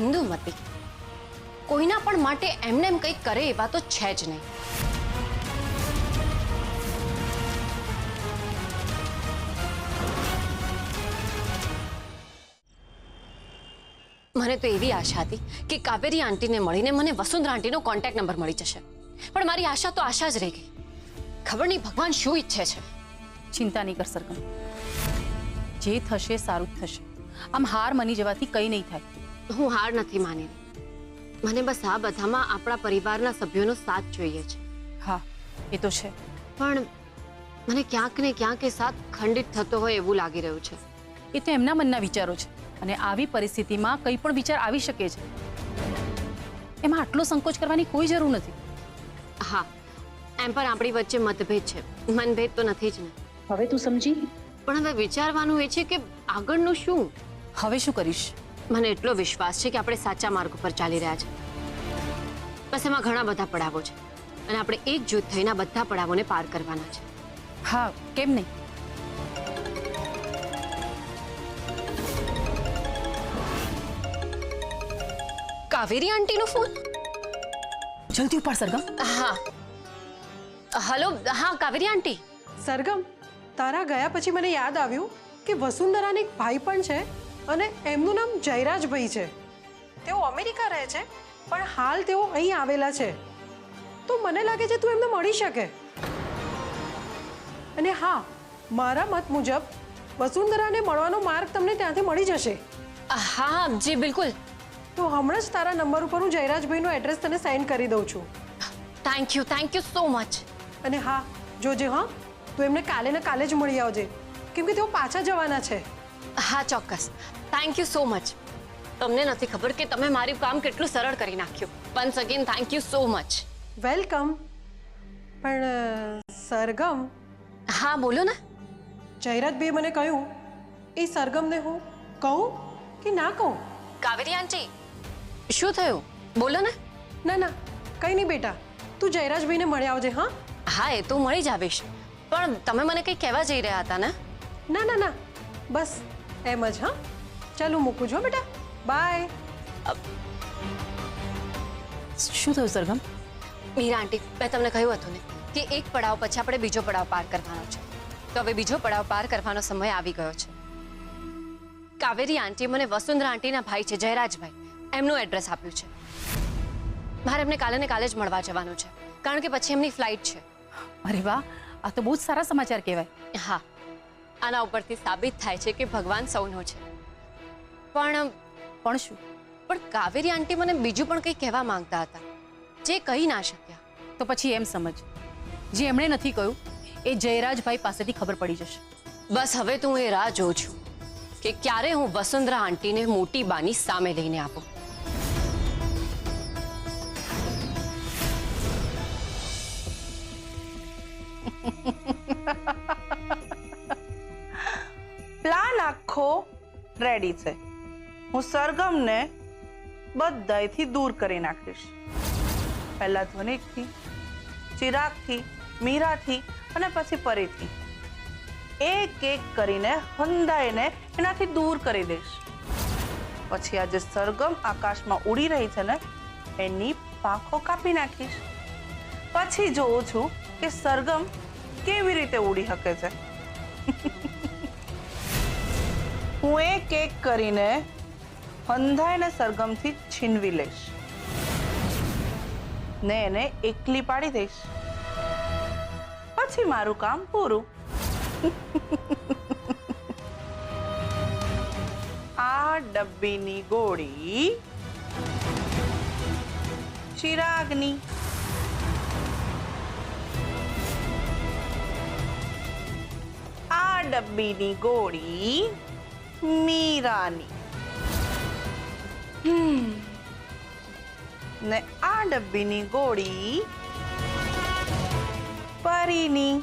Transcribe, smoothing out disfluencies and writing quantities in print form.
ઇન્દુમતી કોઈના પણ માટે એમને એમ કંઈક કરે એવા તો છે જ નહીં. મને તો એવી આશા હતી કે કાવેરી આંટીને મળીને મને વસુંધરા આંટીનો કોન્ટેક્ટ નંબર મળી જશે, પણ મારી આશા તો આશા જ રહી ગઈ. ખબર નહીં ભગવાન શું ઈચ્છે છે. ચિંતા નહીં કર સરગમ, જે થશે સારું જ થશે. આમ હાર માની જવાથી કંઈ નહીં થાય. હું હાર નથી માની. મને બસ આ બધામાં આપણા પરિવારના સભ્યોનો સાથ જોઈએ છે. હા, એ તો છે, પણ મને ક્યાંક ને ક્યાંક એ સાથ ખંડિત થતો હોય એવું લાગી રહ્યું છે. એ તો એમના મનના વિચારો છે, અને આવી પરિસ્થિતિમાં કંઈ પણ વિચાર આવી શકે છે. એમાં આટલો સંકોચ કરવાની કોઈ જરૂર નથી. હા, એમ પણ આપણી વચ્ચે મતભેદ છે, મનભેદ તો નથી જ ને. હવે તું સમજી? પણ હવે વિચારવાનું એ છે કે આગળનું શું. હવે શું કરીશ? મને એટલો વિશ્વાસ છે કે આપણે સાચા માર્ગ પર ચાલી રહ્યા છે. બસ એમાં ઘણા બધા પડાવો છે અને આપણે એક જૂથ થઈને બધા પડાવોને પાર કરવાના છે. હા, કેમ નહીં. કાવેરી આંટીનો ફોન. જલ્દી ઉપાડ સરગમ. હા, હલો. હા કાવેરી આંટી. સરગમ, તારા ગયા પછી મને યાદ આવ્યું કે વસુંધરાને એક ભાઈ પણ છે અને એમનું નામ જયરાજભાઈ છે. તેઓ અમેરિકા રહે છે, પણ હાલ તેઓ અહીં આવેલા છે. તો મને લાગે છે તું એમને મળી શકે. અને હા, મારા મત મુજબ વસુંધરાને મળવાનો માર્ગ તમને ત્યાંથી મળી જશે. હા જી બિલકુલ. તો હમણાં જ તારા નંબર ઉપર હું જયરાજભાઈનું એડ્રેસ તને સેન્ડ કરી દઉં છું. Thank you so much. અને હા, જોજે હા, તું એમને કાલે ને કાલે જ મળી આવજે, કેમ કે તેઓ પાછા જવાના છે. હા ચોક્કસ. Thank you so much. તમને નથી ખબર કે તમે મારું કામ કેટલું સરળ કરી નાખ્યું. Once again thank you so much. Welcome. પણ સરગમ. હા બોલો ને. જયરાજભાઈ મને કહ્યું એ સરગમને હું કહું કે ના કહું? કાવેરી આંટી શું થયું બોલો ને. ના ના, કંઈ નહીં બેટા, તું જયરાજભાઈને મળી આવજે. હા હા, એ તો મળી જ આવીશ, પણ તમે મને કંઈ કહેવા જઈ રહ્યા હતા ને? ના ના ના, બસ એમ જ. હા ચાલો મૂકું છો બેટા, બાય. શું થયું સરગમ? મીરા આંટી, મેં તમને કહ્યું હતું ને કે એક પડાવ પછી આપણે બીજો પડાવ પાર કરવાનો છે. તો હવે બીજો પડાવ પાર કરવાનો સમય આવી ગયો છે. કાવેરી આંટી મને વસુંધરા આંટીના ભાઈ છે જયરાજભાઈ, એમનું એડ્રેસ આપ્યું છે. મારે એમને કાલે ને કાલે જ મળવા જવાનું છે, કારણ કે પછી એમની ફ્લાઇટ છે. અરે વાહ, આ તો બહુ જ સારા સમાચાર કહેવાય. હા, આના ઉપરથી સાબિત થાય છે કે ભગવાન સૌનો છે. પણ શું? પણ કાવેરી આંટી મને બીજું પણ કંઈ કહેવા માંગતા હતા, જે કહી ના શક્યા. તો પછી એમ સમજ, જે એમણે નથી કહ્યું એ જયરાજભાઈ પાસેથી ખબર પડી જશે. બસ હવે તો હું એ રાહ જોઉં છું કે ક્યારે હું વસુંધરા આંટીને મોટી બાની સામે લઈને આપું. પ્લાન આખો રેડી છે. હું સરગમને બધાયથી દૂર કરી નાખીશ. પહેલા ધ્વનિકથી, ચિરાગથી, મીરાથી અને પછી પરીથી એક એક કરીને હંધાઈને એનાથી દૂર કરી દઈશ. પછી આજે સરગમ આકાશમાં ઉડી રહી છે ને, એની પાંખો કાપી નાખીશ. પછી જોઉં છું કે સરગમ કેવી રીતે ઉડી શકે છે. હું એક એક કરીને હંધાઈને સરગમથી છીનવી લઈશ ને એને એકલી પાડી દઈશ. પછી મારું કામ પૂરું. આ ડબ્બીની ગોળી ચિરાગની, આ ડબ્બીની ગોળી મીરાની, ને આ ડબ્બીની ગોળી પરીની.